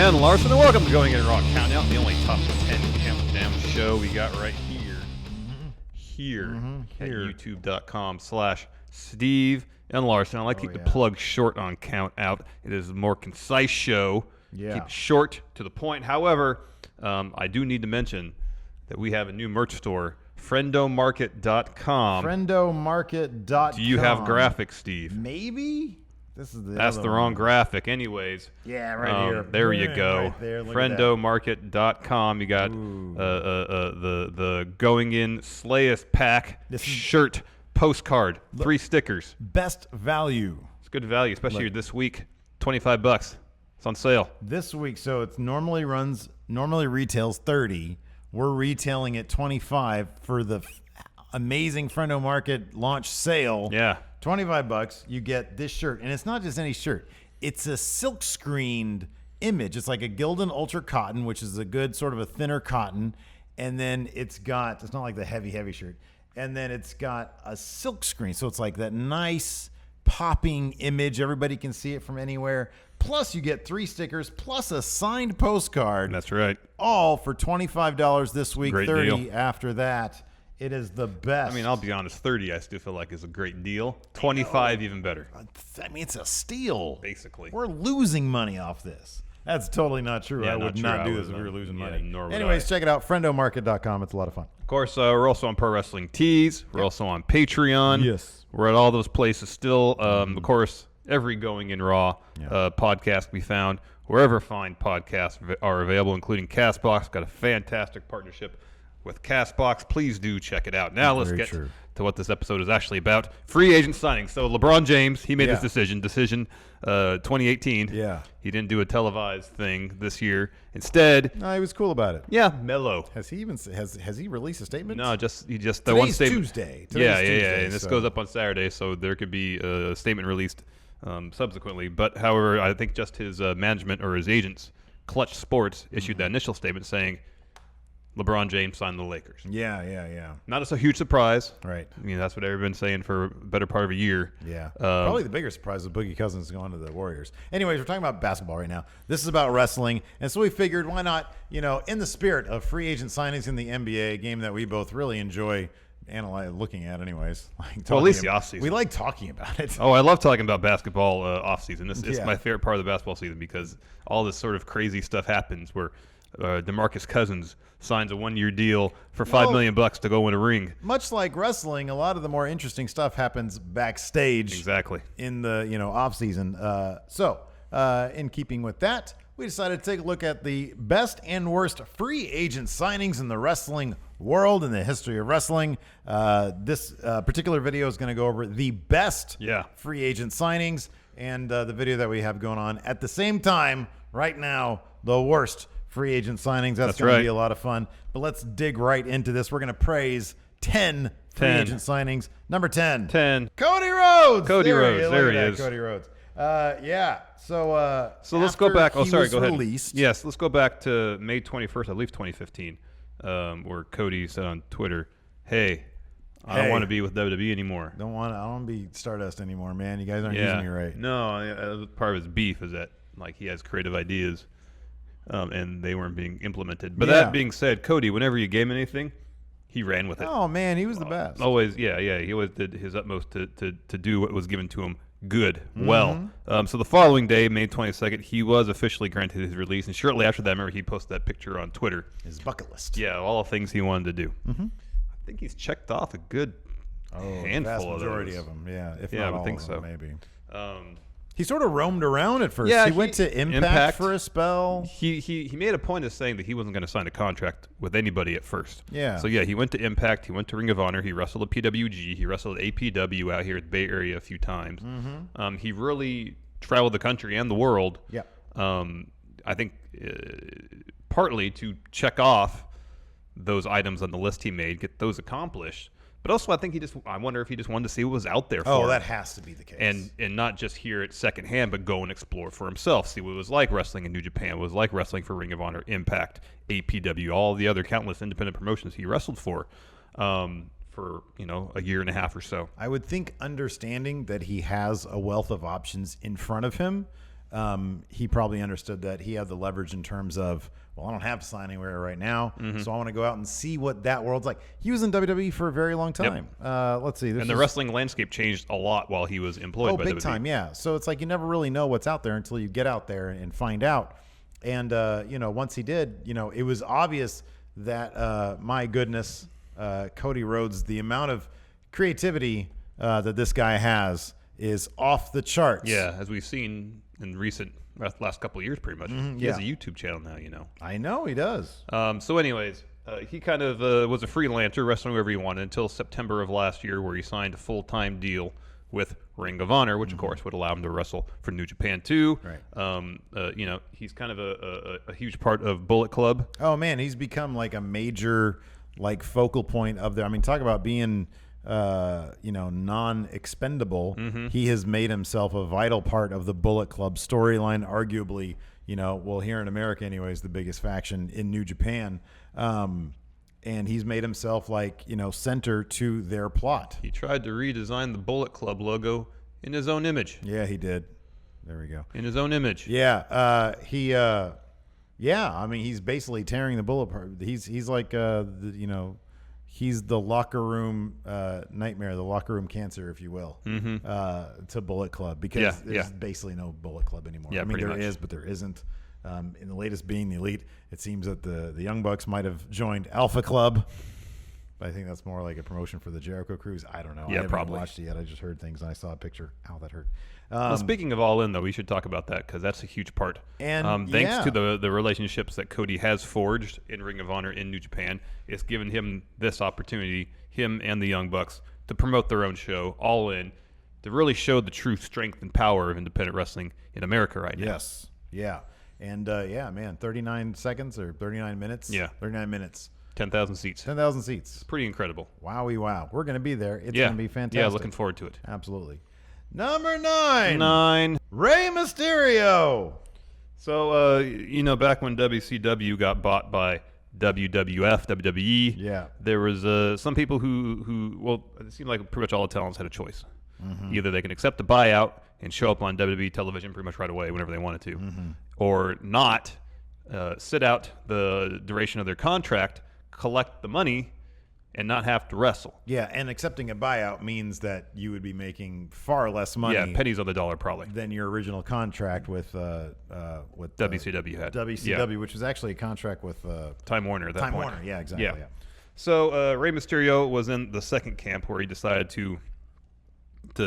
and Larson, and welcome to Going In Raw Countdown, the only top 10 countdown show we got right here at youtube.com/Steve and Larson. I like to keep the plug short on Countout. It is a more concise show. Yeah. Keep it short, to the point. However, I do need to mention that we have a new merch store, friendomarket.com. Friendomarket.com. Do you have graphics, Steve? Maybe. That's the wrong graphic. Anyways. Yeah, right here. There you go. Right there. Friendomarket.com. You got the Going In Slayest Pack shirt, postcard, 3 stickers. Best value. It's good value, especially this week. $25. It's on sale. This week, so it normally retails $30. We're retailing at $25 for the amazing Friendo Market launch sale. Yeah. $25, you get this shirt. And it's not just any shirt. It's a silk screened image. It's like a Gildan Ultra Cotton, which is a good sort of a thinner cotton. And then it's not like the heavy shirt. And then it's got a silk screen. So it's like that nice popping image. Everybody can see it from anywhere. Plus you get 3 stickers plus a signed postcard. That's right. All for $25 this week, Great $30 deal. After that. It is the best. I mean, I'll be honest, $30 I still feel like is a great deal. $25 even better. I mean, it's a steal. Basically. We're losing money off this. That's totally not true. Yeah, I would not do this if we were losing money. Nor would Anyways, I. check it out, friendomarket.com. It's a lot of fun. Of course, we're also on Pro Wrestling Tees. We're also on Patreon. Yes. We're at all those places still. Of course, every Going In Raw podcast can be found wherever fine podcasts are available, including CastBox. Got a fantastic partnership with CastBox. Please do check it out. Now let's get to what this episode is actually about. Free agent signing. So LeBron James, he made his decision 2018. Yeah. He didn't do a televised thing this year. Instead, no, he was cool about it. Yeah, mellow. Has he even has he released a statement? No, just the Today's one statement. Tuesday. Yeah. And this goes up on Saturday, so there could be a statement released subsequently. But however, I think just his management or his agents, Clutch Sports, issued that initial statement saying LeBron James signed the Lakers. Yeah. Not a huge surprise. Right. I mean, that's what everyone's saying for a better part of a year. Yeah. Probably the bigger surprise is Boogie Cousins going to the Warriors. Anyways, we're talking about basketball right now. This is about wrestling. And so we figured, why not, in the spirit of free agent signings in the NBA, a game that we both really enjoy looking at anyways. Well, at least the offseason. We like talking about it. Oh, I love talking about basketball offseason. It's my favorite part of the basketball season because all this sort of crazy stuff happens where DeMarcus Cousins signs a 1-year deal for $5 million to go win a ring. Much like wrestling, a lot of the more interesting stuff happens backstage. Exactly. In the off season. So in keeping with that, we decided to take a look at the best and worst free agent signings in the wrestling world in the history of wrestling. This particular video is going to go over the best free agent signings, and the video that we have going on at the same time right now, the worst free agent signings. That's going to be a lot of fun. But let's dig right into this. We're going to praise 10 free agent signings. Number 10. Cody Rhodes. There he is. Cody Rhodes. So let's go back. Oh, sorry. Go ahead. Released, yes, let's go back to May 21st, I believe 2015, where Cody said on Twitter, "Hey, I don't want to be with WWE anymore. I don't want to be Stardust anymore, man. You guys aren't using me right." No, part of his beef is that he has creative ideas. And they weren't being implemented. But that being said, Cody, whenever you gave him anything, he ran with it. Oh, man, he was the best. Always, He always did his utmost to do what was given to him good, well. So the following day, May 22nd, he was officially granted his release. And shortly after that, remember, he posted that picture on Twitter. His bucket list. Yeah, all the things he wanted to do. I think he's checked off a good handful of those. Majority of them, if not all I think of so. them, maybe. He sort of roamed around at first. Yeah, he went to Impact for a spell. He made a point of saying that he wasn't going to sign a contract with anybody at first. Yeah. So, he went to Impact. He went to Ring of Honor. He wrestled at PWG. He wrestled at APW out here at the Bay Area a few times. He really traveled the country and the world. Yeah. I think partly to check off those items on the list he made, get those accomplished. But also, I wonder if he just wanted to see what was out there for him. Oh, that has to be the case. And not just hear it secondhand, but go and explore for himself. See what it was like wrestling in New Japan, what it was like wrestling for Ring of Honor, Impact, APW, all the other countless independent promotions he wrestled for a year and a half or so. I would think understanding that he has a wealth of options in front of him he probably understood that he had the leverage in terms of, well, I don't have to sign anywhere right now, so I want to go out and see what that world's like. He was in WWE for a very long time. Let's see. And the wrestling landscape changed a lot while he was employed by WWE. Big time, yeah. So it's like you never really know what's out there until you get out there and find out. And, once he did, it was obvious that, my goodness, Cody Rhodes, the amount of creativity that this guy has is off the charts. Yeah, as we've seen in last couple of years, pretty much. He has a YouTube channel now, I know he does. So anyways, he kind of was a freelancer, wrestling wherever he wanted until September of last year, where he signed a full-time deal with Ring of Honor, which of course would allow him to wrestle for New Japan too. Right. He's kind of a huge part of Bullet Club. Oh man, he's become like a major focal point of there. I mean, talk about being non-expendable. He has made himself a vital part of the Bullet Club storyline, arguably, well, here in America anyways, the biggest faction in New Japan. And he's made himself center to their plot. He tried to redesign the Bullet Club logo in his own image. Yeah, he did. There we go. In his own image. Yeah. I mean, he's basically tearing the Bullet part. He's like, he's the locker room nightmare, the locker room cancer, if you will, to Bullet Club, because there's basically no Bullet Club anymore. Yeah, I mean, there much. is, but there isn't. In the latest being the Elite, it seems that the Young Bucks might have joined Alpha Club. But I think that's more like a promotion for the Jericho Cruise. I don't know. Yeah, I haven't probably watched it yet. I just heard things and I saw a picture. Ow, that hurt. Well, speaking of All In, though, we should talk about that because that's a huge part. And thanks to the relationships that Cody has forged in Ring of Honor in New Japan, it's given him this opportunity, him and the Young Bucks, to promote their own show, All In, to really show the true strength and power of independent wrestling in America right now. Yes. Yeah. And, 39 seconds or 39 minutes? Yeah. 39 minutes. 10,000 seats. 10,000 seats. Pretty incredible. Wowie wow. We're going to be there. It's going to be fantastic. Yeah, looking forward to it. Absolutely. Number 9. Rey Mysterio. So, back when WCW got bought by WWF, WWE, there was some people who it seemed like pretty much all the talents had a choice. Either they can accept the buyout and show up on WWE television pretty much right away whenever they wanted to, or not, sit out the duration of their contract, collect the money, and not have to wrestle. Yeah, and accepting a buyout means that you would be making far less money. Yeah, pennies on the dollar probably. Than your original contract with WCW had. WCW, which was actually a contract with Time Warner at that point. Time Warner, yeah, exactly. Yeah. So Rey Mysterio was in the second camp where he decided to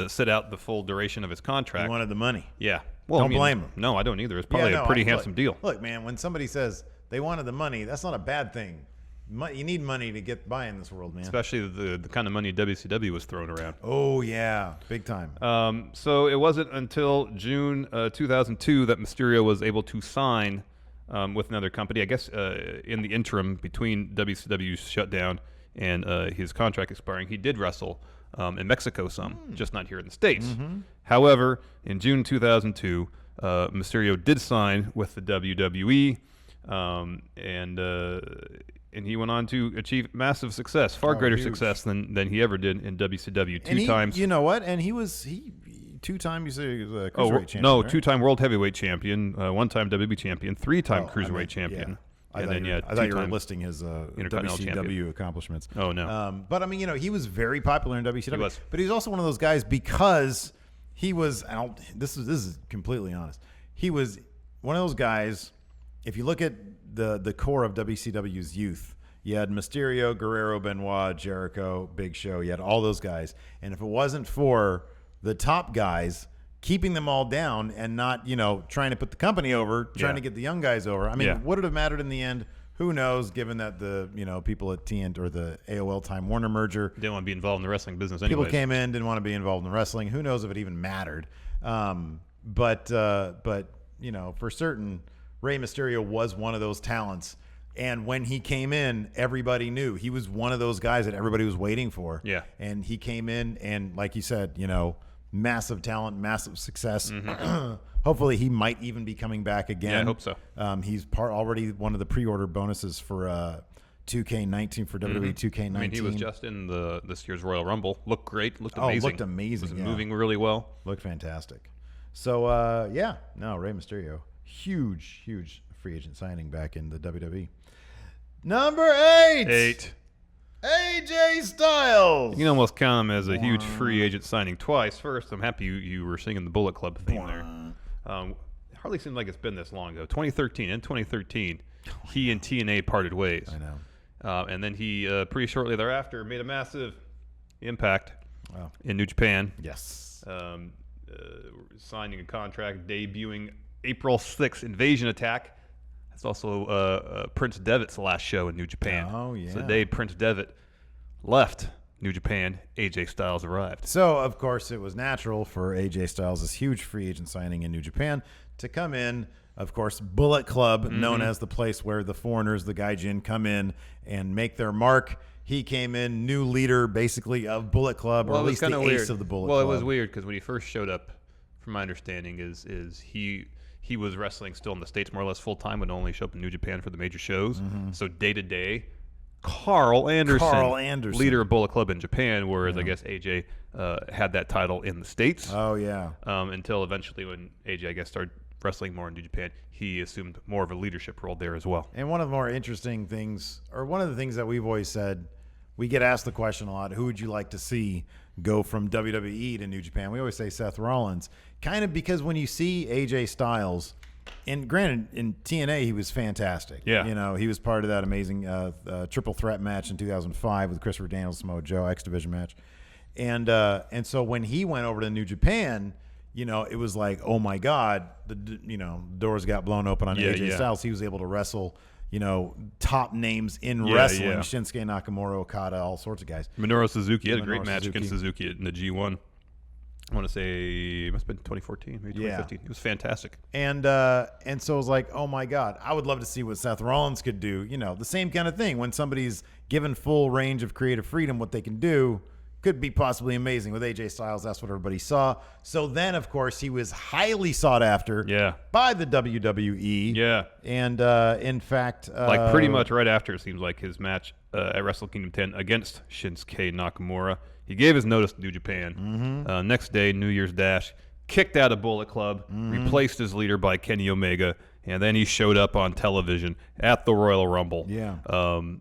sit out the full duration of his contract. He wanted the money. Yeah. Well, don't blame him. No, I don't either. It's probably a pretty handsome deal. Look, man, when somebody says they wanted the money, that's not a bad thing. You need money to get by in this world, man. Especially the kind of money WCW was throwing around. Oh, yeah. Big time. So it wasn't until June 2002 that Mysterio was able to sign with another company. I guess in the interim between WCW's shutdown and his contract expiring, he did wrestle in Mexico just not here in the States. However, in June 2002, Mysterio did sign with the WWE, and he went on to achieve massive success, far greater success than he ever did in WCW. Two times. You know what? And he 2 times, you say, he was a cruiserweight champion. No, right? 2-time world heavyweight champion, 1-time WWE champion, 3-time cruiserweight champion. I thought you were listing his WCW accomplishments. Oh, no. But, I mean, he was very popular in WCW. He was. But he was also one of those guys because he was, this is completely honest, he was one of those guys, if you look at the core of WCW's youth, you had Mysterio, Guerrero, Benoit, Jericho, Big Show. You had all those guys. And if it wasn't for the top guys keeping them all down and not, trying to put the company over, trying to get the young guys over, I mean, would it have mattered in the end? Who knows, given that the people at TNT or the AOL Time Warner merger didn't want to be involved in the wrestling business anyways. People came in, didn't want to be involved in wrestling. Who knows if it even mattered? But for certain, Rey Mysterio was one of those talents. And when he came in, everybody knew he was one of those guys that everybody was waiting for. Yeah. And he came in and, like you said, massive talent, massive success. Hopefully he might even be coming back again. Yeah, I hope so. He's already one of the pre-order bonuses for 2K19 for WWE 2K19. I mean, he was just in this year's Royal Rumble. Looked great. Looked amazing. Looked amazing. Was moving really well. Looked fantastic. So, Rey Mysterio, huge free agent signing back in the WWE. Number 8. AJ Styles. You can almost count him as a huge free agent signing twice. First, I'm happy you were singing the Bullet Club theme there. It hardly seems like it's been this long ago. 2013, he and TNA parted ways. I know. And then he, pretty shortly thereafter, made a massive impact in New Japan. Yes. Signing a contract, debuting April 6th, Invasion Attack. That's also Prince Devitt's last show in New Japan. Oh, yeah. So the day Prince Devitt left New Japan, AJ Styles arrived. So, of course, it was natural for AJ Styles, this huge free agent signing in New Japan, to come in. Of course, Bullet Club, known as the place where the foreigners, the Gaijin, come in and make their mark. He came in, new leader, basically, of Bullet Club, or at least the ace of the Bullet Club. Well, it was weird because when he first showed up, from my understanding, is he was wrestling still in the States more or less full time, would only show up in New Japan for the major shows. So day to day, Carl Anderson, leader of Bullet Club in Japan, whereas I guess AJ had that title in the States. Oh, yeah. Until eventually when AJ, I guess, started wrestling more in New Japan, he assumed more of a leadership role there as well. And one of the more interesting things, or one of the things that we've always said, we get asked the question a lot, who would you like to see go from WWE to New Japan? We always say Seth Rollins, kind of because when you see AJ Styles, and granted, in TNA, he was fantastic. Yeah. You know, he was part of that amazing triple threat match in 2005 with Christopher Daniels, Samoa Joe, X Division match. And so when he went over to New Japan, you know, it was like, oh my God, doors got blown open on AJ Styles. He was able to wrestle, you know, top names in wrestling, Shinsuke Nakamura, Okada, all sorts of guys. Minoru Suzuki had a great match against Suzuki in the G1. I want to say it must have been 2014, maybe 2015. It was fantastic. And so it was like, oh my God, I would love to see what Seth Rollins could do. You know, the same kind of thing. When somebody's given full range of creative freedom, what they can do could be possibly amazing. With AJ Styles, that's what everybody saw. So then, of course, he was highly sought after by the WWE. Yeah. And in fact... like pretty much right after, it seems like, his match at Wrestle Kingdom 10 against Shinsuke Nakamura. He gave his notice to New Japan. Next day, New Year's Dash, kicked out of Bullet Club, replaced his leader by Kenny Omega, and then he showed up on television at the Royal Rumble. Yeah. And,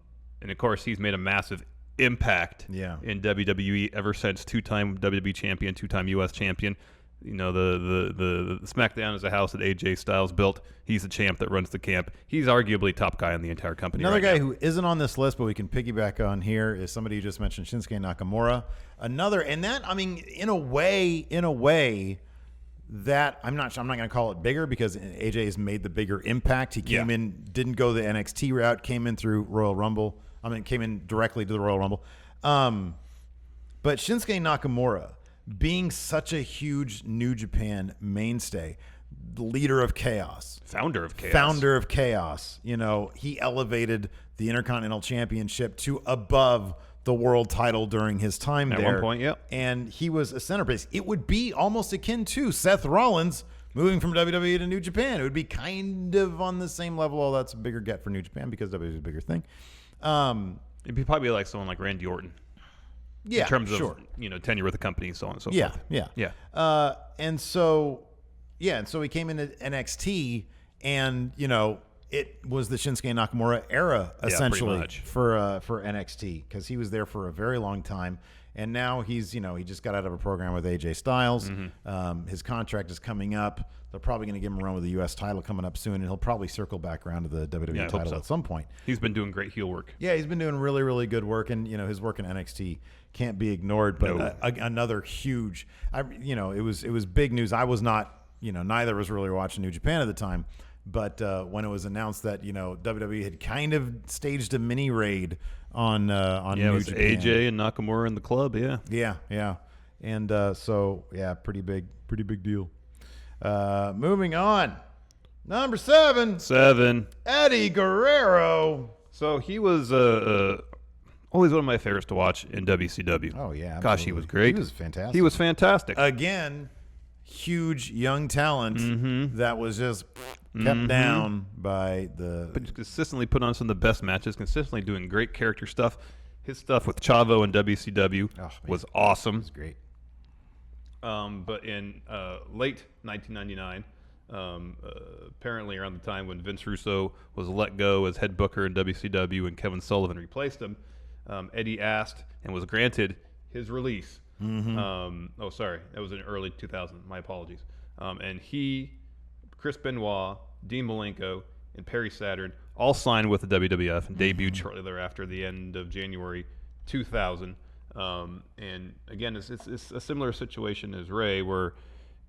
of course, he's made a massive impact in WWE ever since. Two-time WWE champion, two-time U.S. champion. You know, the SmackDown is a house that AJ Styles built. He's the champ that runs the camp. He's arguably top guy in the entire company. Another guy who isn't on this list, but we can piggyback on here, is somebody you just mentioned, Shinsuke Nakamura. Another, and that, I mean, in a way that I'm not going to call it bigger because AJ has made the bigger impact. He came in, didn't go the NXT route, came in through Royal Rumble. I mean, came in directly to the Royal Rumble. But Shinsuke Nakamura, being such a huge New Japan mainstay, the leader of chaos, founder of chaos, you know, he elevated the Intercontinental Championship to above the world title during his time there. At one point, And he was a centerpiece. It would be almost akin to Seth Rollins moving from WWE to New Japan. It would be kind of on the same level, although that's a bigger get for New Japan because WWE is a bigger thing. It'd be probably like someone like Randy Orton. Yeah, in terms of tenure with the company and so on and so forth. And so he came into NXT, and you know it was the Shinsuke Nakamura era essentially for NXT because he was there for a very long time, and now he just got out of a program with AJ Styles. His contract is coming up. They're probably going to give him a run with the U.S. title coming up soon, and he'll probably circle back around to the WWE title at some point. He's been doing great heel work. Yeah, he's been doing really, really good work, and you know his work in NXT can't be ignored. But another huge, it was big news. I was not, neither was really watching New Japan at the time. But when it was announced that WWE had kind of staged a mini raid on New Japan, AJ and Nakamura in the club, and pretty big deal. Moving on, number 7, Eddie Guerrero. So he was always one of my favorites to watch in WCW. Oh yeah, absolutely. Gosh, he was great. He was fantastic. Again, huge young talent that was just kept down by the. But consistently put on some of the best matches. Consistently doing great character stuff. His stuff with Chavo and WCW was awesome. It was great. But in late 1999, apparently around the time when Vince Russo was let go as head booker in WCW and Kevin Sullivan replaced him, Eddie asked and was granted his release. Oh, sorry, that was in early 2000. My apologies. And he, Chris Benoit, Dean Malenko, and Perry Saturn all signed with the WWF and debuted shortly thereafter, the end of January 2000. And again, it's a similar situation as Ray, where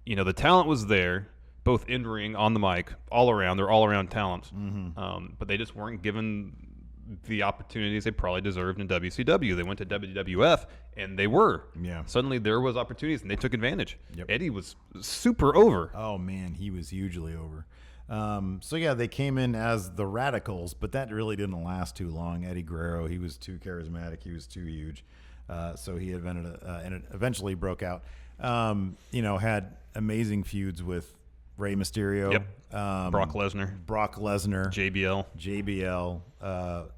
the talent was there, both in ring, on the mic, all around. They're all around talents, but they just weren't given the opportunities they probably deserved in WCW. They went to WWF and they were. Yeah. Suddenly there was opportunities and they took advantage. Yep. Eddie was super over. Oh man, he was hugely over. So yeah, they came in as the Radicals, but that really didn't last too long. Eddie Guerrero, he was too charismatic. He was too huge. So he and it eventually broke out. Had amazing feuds with Rey Mysterio. Yep. Brock Lesnar. JBL.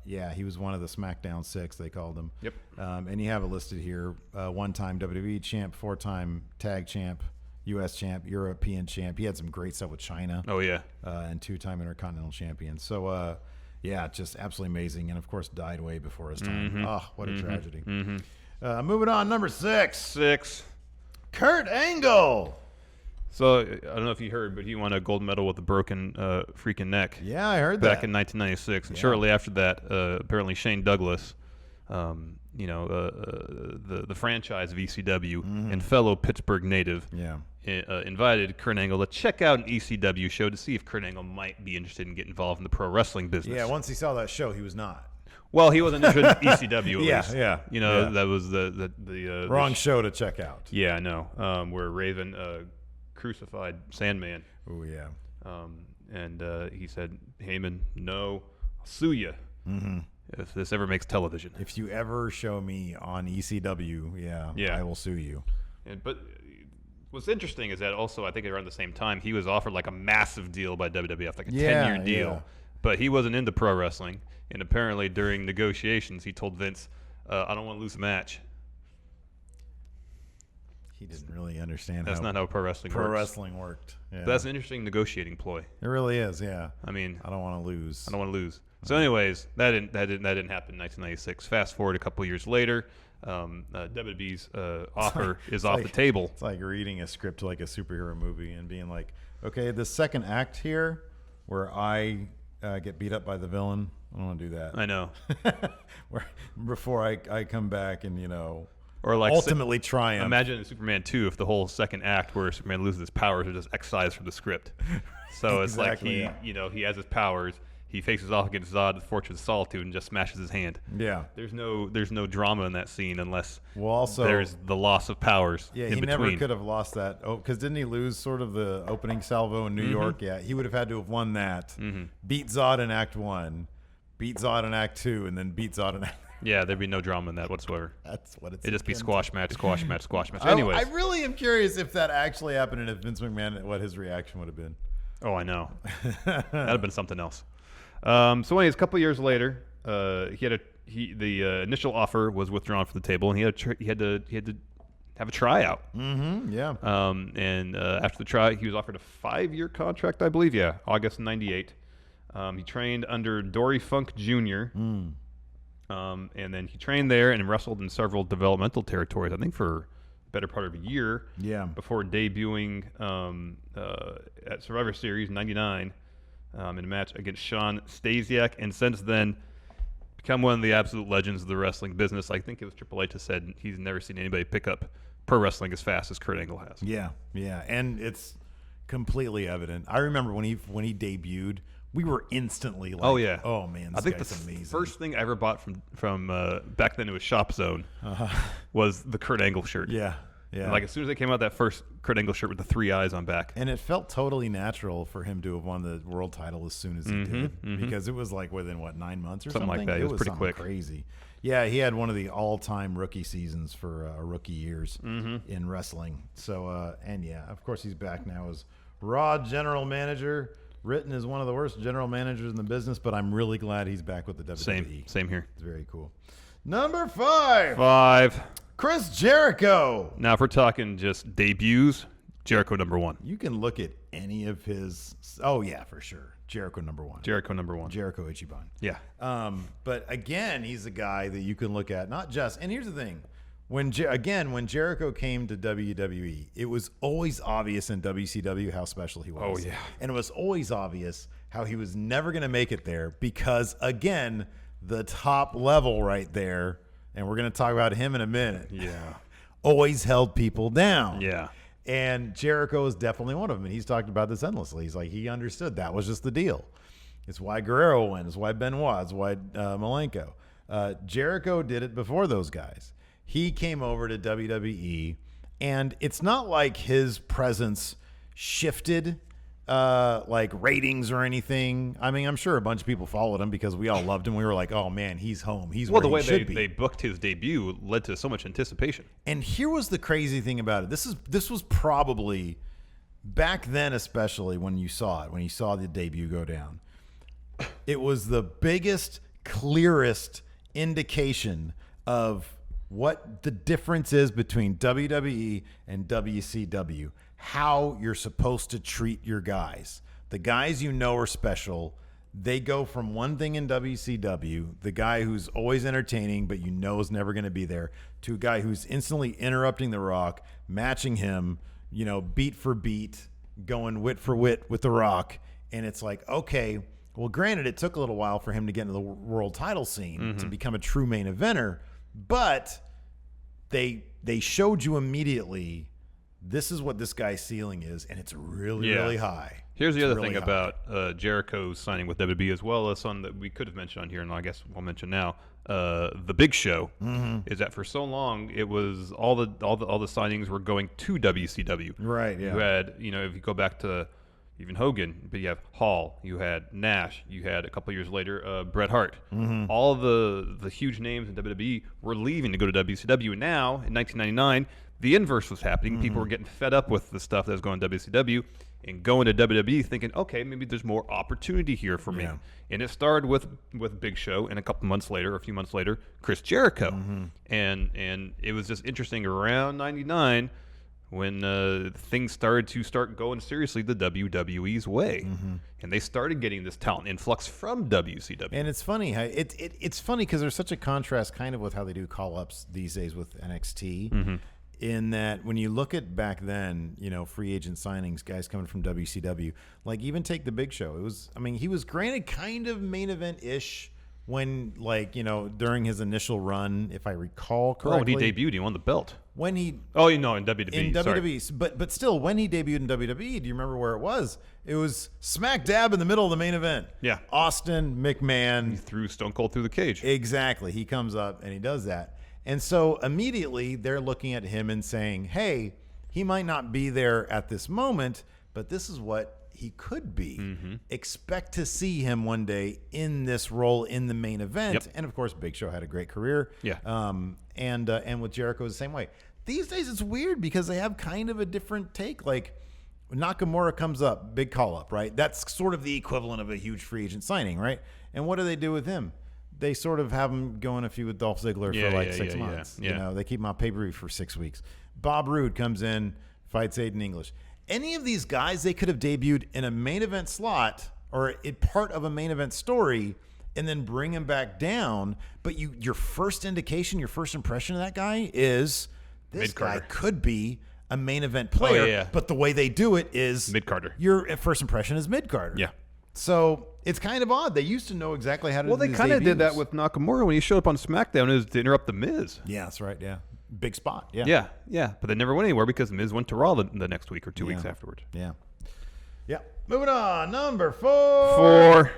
Yeah, he was one of the SmackDown 6, they called him. Yep. And you have it listed here. One-time WWE champ, 4-time tag champ, U.S. champ, European champ. He had some great stuff with China. Oh, yeah. And 2-time Intercontinental champion. So, yeah, just absolutely amazing. And, of course, died way before his time. Oh, what a tragedy. Moving on, number 6. Kurt Angle. So, I don't know if you heard, but he won a gold medal with a broken freaking neck. Yeah, I heard that. Back in 1996. And shortly after that, apparently Shane Douglas, the franchise VCW and fellow Pittsburgh native, invited Kurt Angle to check out an ECW show to see if Kurt Angle might be interested in getting involved in the pro wrestling business. Yeah, once he saw that show, he was not. Well, he wasn't interested in ECW at least. Yeah. That was the wrong show to check out. Yeah, I know. Where Raven crucified Sandman. Oh, yeah. And he said, Heyman, no, I'll sue you if this ever makes television. If you ever show me on ECW, I will sue you. But what's interesting is that also, I think around the same time, he was offered like a massive deal by WWF, like a 10-year deal. Yeah. But he wasn't into pro wrestling. And apparently during negotiations, he told Vince, I don't want to lose a match. He didn't really understand That's not how pro wrestling works. Pro wrestling worked. Yeah. But that's an interesting negotiating ploy. It really is, yeah. I mean, I don't want to lose. So anyways, that didn't happen in 1996. Fast forward a couple years later, WWE's offer is off the table. It's like reading a script like a superhero movie and being like, okay, the second act here where I get beat up by the villain, I don't want to do that. I know. Before I come back and, or like ultimately triumph. Imagine in Superman 2 if the whole second act where Superman loses his powers are just excised from the script. So it's like he has his powers. He faces off against Zod, the Fortress of Solitude, and just smashes his hand. Yeah. There's no drama in that scene unless there's the loss of powers. Yeah, in he between. never could have lost that. Oh, because didn't he lose sort of the opening salvo in New York? Yeah, he would have had to have won that. Beat Zod in Act 1, beat Zod in Act 2, and then beat Zod in Act. Yeah, there'd be no drama in that whatsoever. That's what it's. It'd just be squash match. Anyways, I really am curious if that actually happened and if Vince McMahon, what his reaction would have been. Oh, I know. That'd have been something else. So anyways, a couple years later, the initial offer was withdrawn from the table, and he had to have a tryout. Yeah. And after the tryout, he was offered a 5-year contract, I believe. Yeah, August '98. He trained under Dory Funk Jr. And then he trained there and wrestled in several developmental territories, I think for a better part of a year. Yeah. Before debuting at Survivor Series '99 in a match against Sean Stasiak, and since then become one of the absolute legends of the wrestling business. I think it was Triple H that said he's never seen anybody pick up pro wrestling as fast as Kurt Angle has. Yeah, and it's completely evident. I remember when he debuted, we were instantly like, oh man, this guy's amazing. First thing I ever bought from back then it was Shop Zone was the Kurt Angle shirt. Yeah. And like as soon as they came out, that first Kurt Angle shirt with the 3 eyes on back. And it felt totally natural for him to have won the world title as soon as he did, because it was like within 9 months or something like that. It was pretty quick. Crazy. Yeah, he had one of the all-time rookie seasons for rookie years in wrestling. So and yeah, of course he's back now as Raw general manager. Written as one of the worst general managers in the business, but I'm really glad he's back with the WWE. Same here. It's very cool. Number 5. Chris Jericho. Now, if we're talking just debuts, Jericho #1. You can look at any of his. Oh yeah, for sure. Jericho #1. Jericho #1. Jericho Ichiban. Yeah. But again, he's a guy that you can look at, not just. And here's the thing: when Jericho came to WWE, it was always obvious in WCW how special he was. Oh yeah. And it was always obvious how he was never going to make it there because, again, the top level right there, and we're going to talk about him in a minute. Yeah. Always held people down. Yeah. And Jericho is definitely one of them. And he's talked about this endlessly. He's like, he understood that was just the deal. It's why Guerrero went. It's why Benoit. It's why Malenko. Jericho did it before those guys. He came over to WWE, and it's not like his presence shifted like ratings or anything. I mean, I'm sure a bunch of people followed him because we all loved him. We were like, oh man, he's home. He's where the way he should be. they booked his debut led to so much anticipation. And here was the crazy thing about it. This was probably back then, especially when you saw the debut go down. It was the biggest, clearest indication of what the difference is between WWE and WCW. How you're supposed to treat your guys. The guys you know are special. They go from one thing in WCW, the guy who's always entertaining but you know is never going to be there, to a guy who's instantly interrupting The Rock, matching him, beat for beat, going wit for wit with The Rock. And it's like, okay, well, granted, it took a little while for him to get into the world title scene to become a true main eventer, but they showed you immediately this is what this guy's ceiling is, and it's really, really high. Here's the other thing about Jericho signing with WWE, as well as something that we could have mentioned on here, and I guess we'll mention now. The Big Show is that for so long it was all the signings were going to WCW. Right. Yeah. You had if you go back to even Hogan, but you have Hall, you had Nash, you had a couple years later Bret Hart. All the huge names in WWE were leaving to go to WCW. And now in 1999. The inverse was happening. People were getting fed up with the stuff that was going to WCW and going to WWE thinking, okay, maybe there's more opportunity here for me. And it started with Big Show, and a few months later, Chris Jericho. And it was just interesting around 99 when things started to going seriously the WWE's way. And they started getting this talent influx from WCW. And it's funny how it's funny because there's such a contrast kind of with how they do call-ups these days with NXT. In that when you look at back then, free agent signings, guys coming from WCW, like even take the Big Show. He was granted kind of main event-ish when, during his initial run, if I recall correctly. When he debuted, he won the belt. In WWE. In WWE. But still, when he debuted in WWE, do you remember where it was? It was smack dab in the middle of the main event. Yeah. Austin McMahon. He threw Stone Cold through the cage. Exactly. He comes up and he does that. And so immediately they're looking at him and saying, hey, he might not be there at this moment, but this is what he could be. Expect to see him one day in this role in the main event. And of course, Big Show had a great career. Yeah. And with Jericho the same way. These days it's weird because they have kind of a different take. Like Nakamura comes up, big call up, right? That's sort of the equivalent of a huge free agent signing, right? And what do they do with him? They sort of have him going a few with Dolph Ziggler for 6 months. They keep him on pay-per-view for 6 weeks. Bob Roode comes in, fights Aiden English. Any of these guys, they could have debuted in a main event slot or part of a main event story and then bring him back down. But your first indication, your first impression of that guy is this Mid-Carter. guy could be a main event player. But the way they do it is Mid-Carter. Your first impression is Mid-Carter. Yeah. So it's kind of odd. They used to know exactly how to do Well, they kind of did that with Nakamura when he showed up on SmackDown. It was to interrupt The Miz. Yeah, that's right. Yeah. Big spot. Yeah. Yeah, yeah. But they never went anywhere because Miz went to Raw the next week or 2 weeks afterwards. Yeah. Yeah. Moving on. Number 4. 4.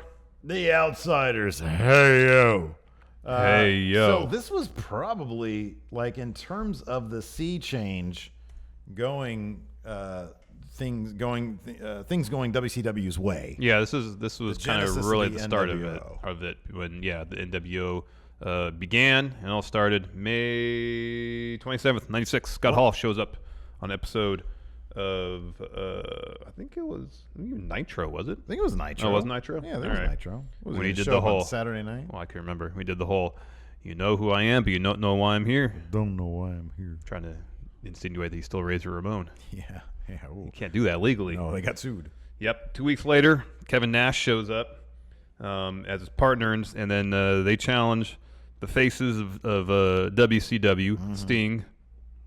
The Outsiders. Hey, yo. Hey, yo. So this was probably, like, in terms of the sea change going... things going WCW's way. Yeah, this was kind of really the start NWO. of it when the NWO began and all started May 27th, 96. Scott Hall shows up on episode of I think it was Nitro, was it? I think it was Nitro. Oh, it was Nitro? Yeah, there was Nitro. When he did the whole Saturday night. Well, I can remember. We did the whole You know who I am, but you don't know why I'm here. Don't know why I'm here. Trying to insinuate that he's still Razor Ramon. Yeah. Ooh. You can't do that legally. No, they got sued. Yep. 2 weeks later, Kevin Nash shows up as his partner, and then they challenge the faces of WCW, Sting,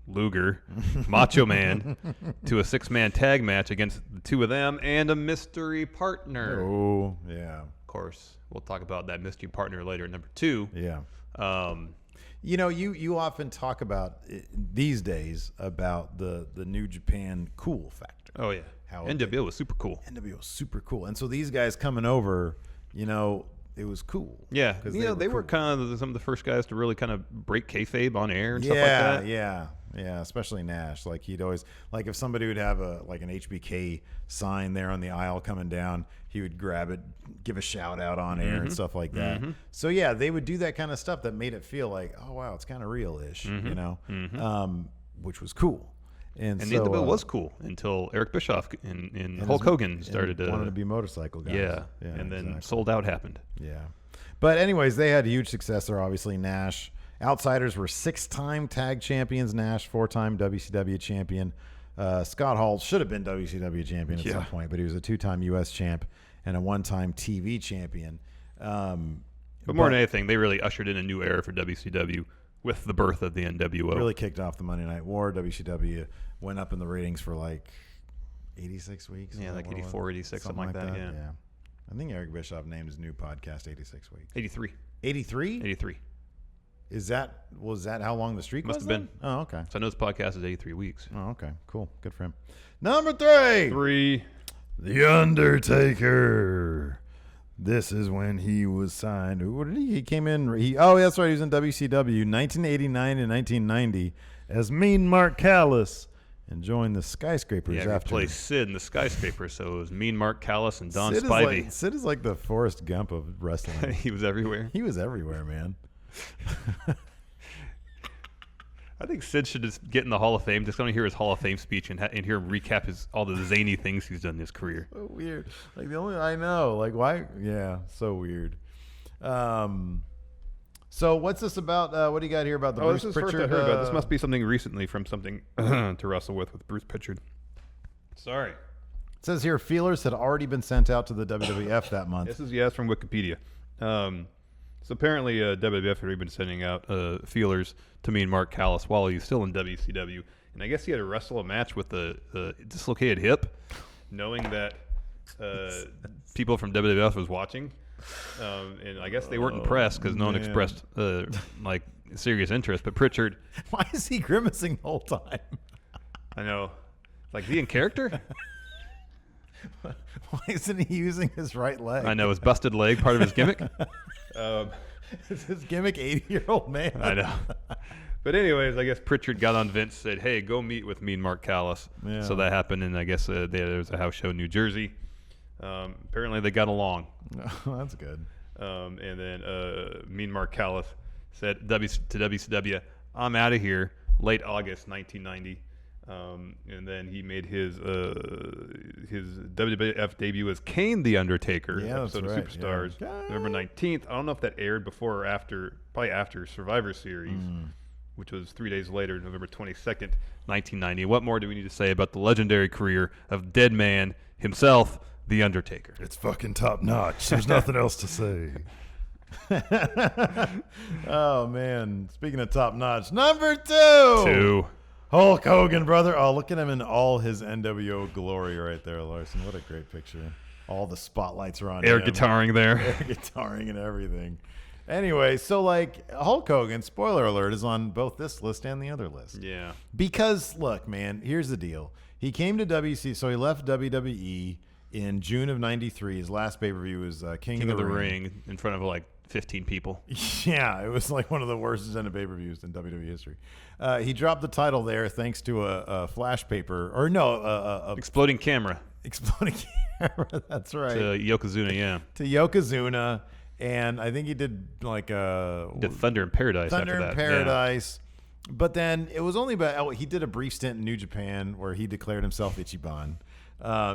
Luger, Macho Man, to a 6-man tag match against the two of them and a mystery partner. Oh, yeah. Of course, we'll talk about that mystery partner later, number 2. Yeah. You often talk about these days about the New Japan cool factor. Oh, yeah. How NWO was super cool. NWO was super cool. And so these guys coming over, it was cool. Yeah. Because they were kind of some of the first guys to really kind of break kayfabe on air and stuff like that. Yeah. Yeah, especially Nash. Like he'd always, like if somebody would have an HBK sign there on the aisle coming down, he would grab it, give a shout out on air and stuff like that. So yeah, they would do that kind of stuff that made it feel like, oh wow, it's kind of real-ish, which was cool. And so, the NWO was cool until Eric Bischoff and Hulk Hogan started to wanted to be motorcycle guys. Yeah, and then exactly. Sold Out happened. Yeah, but anyways, they had huge success there. Obviously, Nash. Outsiders were 6-time tag champions. Nash, 4-time WCW champion. Scott Hall should have been WCW champion at some point, but he was a 2-time U.S. champ and a 1-time TV champion. But more than anything, they really ushered in a new era for WCW with the birth of the NWO. Really kicked off the Monday Night War. WCW went up in the ratings for 86 weeks. Yeah, 84, 86, something like that. Yeah. I think Eric Bischoff named his new podcast 86 Weeks. 83. 83? 83. Was that how long the streak was? Must have been. Oh, okay. So I know this podcast is 83 weeks. Oh, okay. Cool. Good for him. Number 3. The Undertaker. This is when he was signed. What did he came in? That's right. He was in WCW 1989 and 1990 as Mean Mark Callis and joined the Skyscrapers after. Yeah, he played Sid in the Skyscrapers, so it was Mean Mark Callis and Don Spivey. Sid is like the Forrest Gump of wrestling. He was everywhere. He was everywhere, man. I think Sid should just get in the Hall of Fame. Just going to hear his Hall of Fame speech and hear him recap all the zany things he's done in his career. So weird. Like the only I know. Like why? Yeah, so weird. So what's this about? What do you got here about the Bruce this is Pritchard? First I heard about. This must be something recently from something to wrestle with Bruce Pritchard. Sorry. It says here feelers had already been sent out to the WWF that month. This is from Wikipedia. So apparently WWF had already been sending out feelers to Mean Mark Callis while he was still in WCW. And I guess he had to wrestle a match with a dislocated hip, knowing that people from WWF was watching. And I guess they weren't impressed because no one expressed serious interest. But Pritchard... Why is he grimacing the whole time? I know. Like, is he in character? Why isn't he using his right leg? I know. His busted leg part of his gimmick? Is his gimmick 80-year-old man? I know. But anyways, I guess Pritchard got on Vince, said, hey, go meet with Mean Mark Callis. Yeah. So that happened, and I guess there was a house show in New Jersey. Apparently they got along. Oh, that's good. And then Mean Mark Callis said to WCW, I'm out of here, late August 1990. And then he made his WWF debut as Kane the Undertaker, episode of Superstars, November 19th. I don't know if that aired before or after, probably after Survivor Series, which was 3 days later, November 22nd, 1990. What more do we need to say about the legendary career of Dead Man himself, the Undertaker? It's fucking top notch. There's nothing else to say. Oh, man. Speaking of top notch, number 2. Hulk Hogan, brother. Oh, look at him in all his NWO glory right there, Larson. What a great picture. All the spotlights are on Air him. guitaring there. Air guitaring and everything. Anyway, so Hulk Hogan, spoiler alert, is on both this list and the other list. Yeah. Because, look, man, here's the deal. He came to so he left WWE in June of 93. His last pay-per-view was King of the Ring in front of 15 people. Yeah, it was one of the worst ended pay-per-views in WWE history. He dropped the title there thanks to a flash paper, or no, exploding camera. Exploding camera, that's right. To Yokozuna, yeah. To Yokozuna, and I think he did did Thunder in Paradise after that. Thunder in Paradise. Yeah. But then it was only about, he did a brief stint in New Japan where he declared himself Ichiban.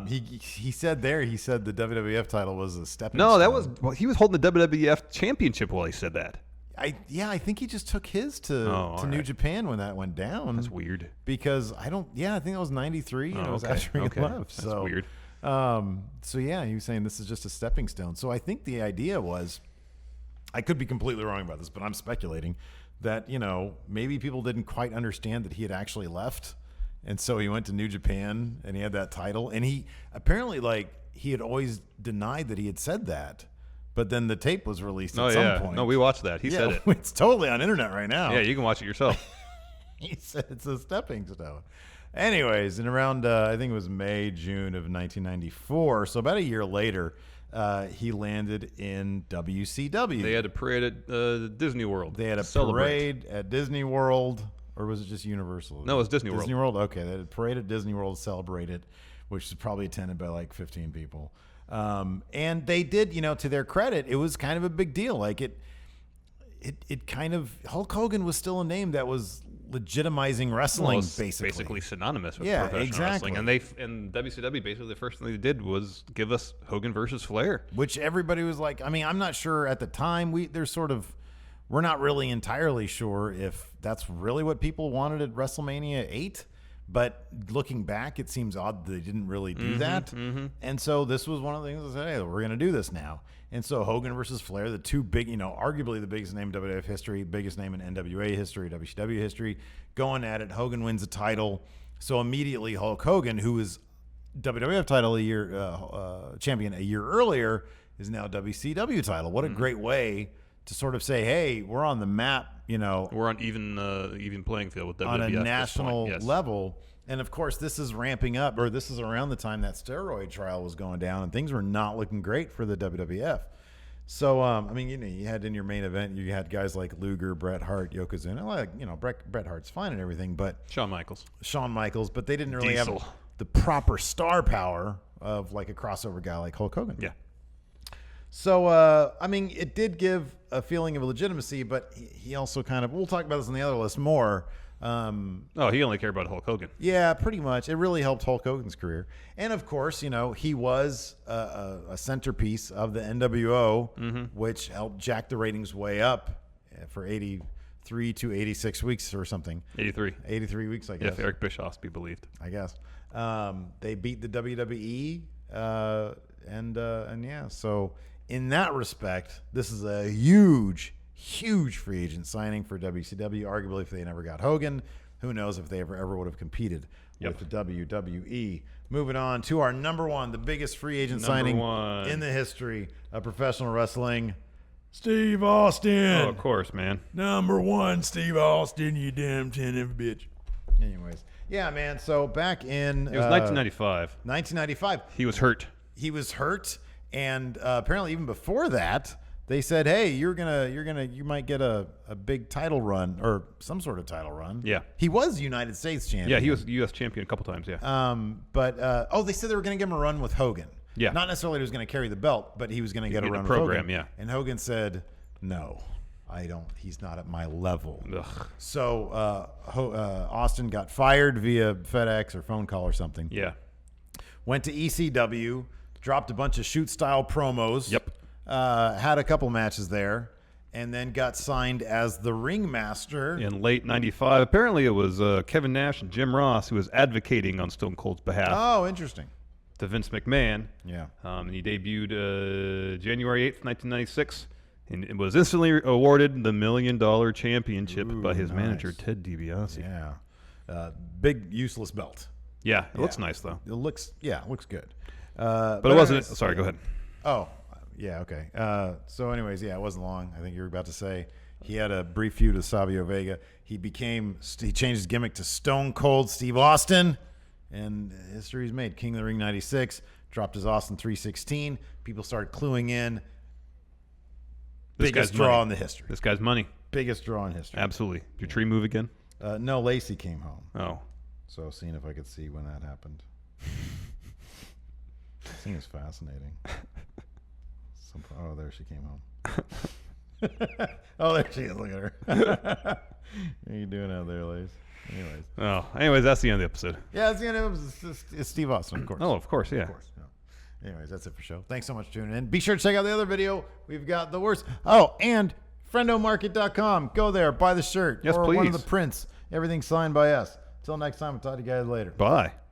He said the WWF title was a stepping stone. No, he was holding the WWF championship while he said that. I think he just took his to New Japan when that went down. That's weird. Because I think that was 93 and it was after he left. That's weird. So yeah, he was saying this is just a stepping stone. So I think the idea was, I could be completely wrong about this, but I'm speculating that, maybe people didn't quite understand that he had actually left. And so he went to New Japan and he had that title. And he apparently, he had always denied that he had said that. But then the tape was released at some point. No, we watched that. He said it. It's totally on internet right now. Yeah, you can watch it yourself. He said it's a stepping stone. Anyways, in around, I think it was May, June of 1994, so about a year later, he landed in WCW. They had a parade at Disney World. They had a parade at Disney World, or was it just Universal? No, it was Disney World. Disney World, okay. They had a parade at Disney World to celebrate it, which was probably attended by 15 people. And they did, to their credit, it was kind of a big deal. It kind of, Hulk Hogan was still a name that was legitimizing wrestling, basically synonymous with professional wrestling. And WCW, basically the first thing they did was give us Hogan versus Flair, which everybody was like, I'm not sure at the time. We're not really entirely sure if that's really what people wanted at WrestleMania 8. But looking back, it seems odd that they didn't really do that. Mm-hmm. And so this was one of the things that said, hey, we're going to do this now. And so Hogan versus Flair, the two big, arguably the biggest name in WWF history, biggest name in NWA history, WCW history, going at it. Hogan wins the title. So immediately Hulk Hogan, who was WWF title champion a year earlier, is now WCW title. What a great way to sort of say, hey, we're on the map, We're on even playing field with WWF on a national level. And of course, this is ramping up, or this is around the time that steroid trial was going down, and things were not looking great for the WWF. So, you had in your main event, you had guys like Luger, Bret Hart, Yokozuna. Bret Hart's fine and everything, but Shawn Michaels, but they didn't really Diesel. have the proper star power of a crossover guy like Hulk Hogan. Yeah. So, it did give a feeling of legitimacy, but he also we'll talk about this on the other list more. He only cared about Hulk Hogan. Yeah, pretty much. It really helped Hulk Hogan's career. And of course, he was a centerpiece of the NWO, which helped jack the ratings way up for 83 to 86 weeks or something. 83 weeks, I guess. If Eric Bischoff's be believed. I guess. They beat the WWE, and yeah, so in that respect, this is a huge free agent signing for WCW. Arguably, if they never got Hogan, who knows if they ever would have competed with the WWE. Moving on to our number one, the biggest free agent signing in the history of professional wrestling, Steve Austin. Oh, of course, man. Number one, Steve Austin, you damn tenant bitch. Anyways, yeah, man. So back in it was 1995. 1995. He was hurt. And apparently even before that, they said, "Hey, you might get a big title run or some sort of title run." Yeah, he was United States champion. Yeah, he was U.S. champion a couple times. Yeah. But they said they were going to give him a run with Hogan. Yeah. Not necessarily he was going to carry the belt, but he was going to get a run with Hogan. Yeah. And Hogan said, "No, I don't. He's not at my level." Ugh. So Austin got fired via FedEx or phone call or something. Yeah. Went to ECW, dropped a bunch of shoot-style promos. Yep. Had a couple matches there, and then got signed as the ringmaster in late '95. Apparently, it was Kevin Nash and Jim Ross who was advocating on Stone Cold's behalf. Oh, interesting. To Vince McMahon. Yeah. And he debuted January 8th, 1996, and it was instantly awarded the $1 Million Championship by his manager Ted DiBiase. Yeah. Big useless belt. Yeah, it looks nice though. It looks good. But it wasn't. Sorry, go ahead. Oh. Yeah, okay. So anyways, it wasn't long. I think you were about to say he had a brief feud with Savio Vega. He changed his gimmick to Stone Cold Steve Austin, and history's made. King of the Ring 96, dropped his Austin 316. People started cluing in. Biggest draw in the history. This guy's money. Biggest draw in history. Absolutely. Did your tree move again? No, Lacey came home. Oh. So seeing if I could see when that happened. Seems fascinating. Oh, there she came home. Oh, there she is. Look at her. What are you doing out there, Lace? Anyways, that's the end of the episode. Yeah, that's the end of it. It's Steve Austin, of course. Oh, of course, yeah. Of course. Yeah. Anyways, that's it for show. Thanks so much for tuning in. Be sure to check out the other video. We've got the worst. Oh, and Friendomarket.com. Go there, buy the shirt Yes, or one of please. the prints. Everything signed by us. Till next time, we'll talk to you guys later. Bye.